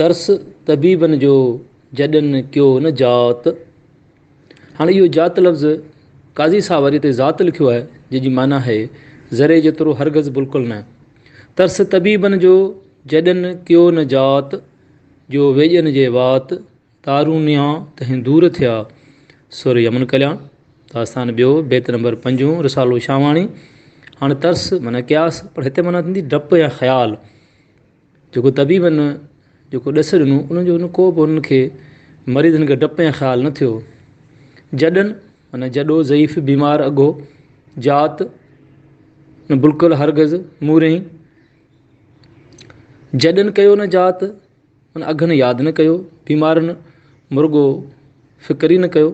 तर्स तबीबन जो जॾनि कयो न जात। हाणे इहो जात लफ़्ज़ काज़ी साहब वरी हिते ज़ात लिखियो आहे, जंहिंजी माना आहे ज़रे जेतिरो हरगज़ बिल्कुलु न। तर्स तबीबन जो जॾनि कयो न जात, जो वेॼनि जे वात, तारूनिया तंहिं दूर थिया सुर यमन कल्याण। दास्तान ॿियो बेत नंबर 5 रिसालो शावाणी। हाणे तर्स माना क्यास, पर हिते माना थींदी डपु या ख़्यालु। जेको तबीबनि जेको ॾस ॾिनो उनजो को बि उनखे मरीज़नि खे डपु या ख़्यालु न थियो। जॾनि माना जॾो ज़ईफ़ बीमार अॻो, जात न बिल्कुलु हरगज़ मूरे। जॾनि कयो न जात माना अघनि यादि न कयो, बीमारनि मुर्गो फ़िक्र ई न कयो।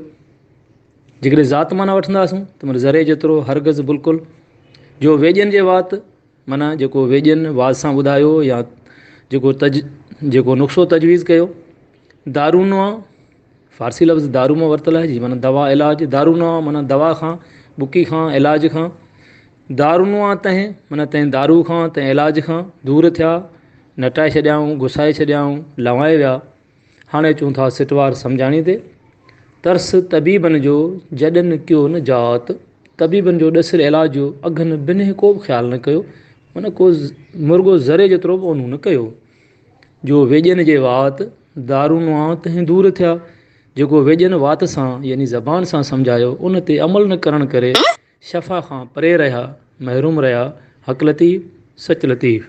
जेकॾहिं ज़ात माना वठंदासीं त माना ज़रे जेतिरो हरगज़ बिल्कुलु। जो वेॼनि जे वात माना जेको वेॼनि वात सां ॿुधायो या जेको नुस्ख़ो तजवीज़ कयो। दारूनुआ फ़ारसी लफ़्ज़ दारू मां वरितलु आहे जी, माना दवा इलाज। दारूनुआ माना दवा खां, बुकी खां, इलाज खां। दारूनुआ तंहिं माना तंहिं दारू खां, तंहिं इलाज खां दूर थिया, नटाए छॾियाऊं, घुसाए छॾियाऊं, लवाए विया। हाणे अचूं था सिटवार सम्झाणी ते। तर्स तबीबनि जो जॾनि कयो न जात, तबीबनि जो ॾसु इलाज जो अघनि ॿिन्ही को बि ख़्यालु न कयो, माना को मुर्गो ज़रे जेतिरो बि उन्हूं न कयो। जो वेॼनि जे वात, दारूनुआ तंहिं दूर थिया, जेको वेॼनि वात सां यानी ज़बान सां सम्झायो उन ते अमल न करणु करे शफ़ा खां परे रहिया, महरूम रहिया। हक़ लतीफ़ सच लतीफ़।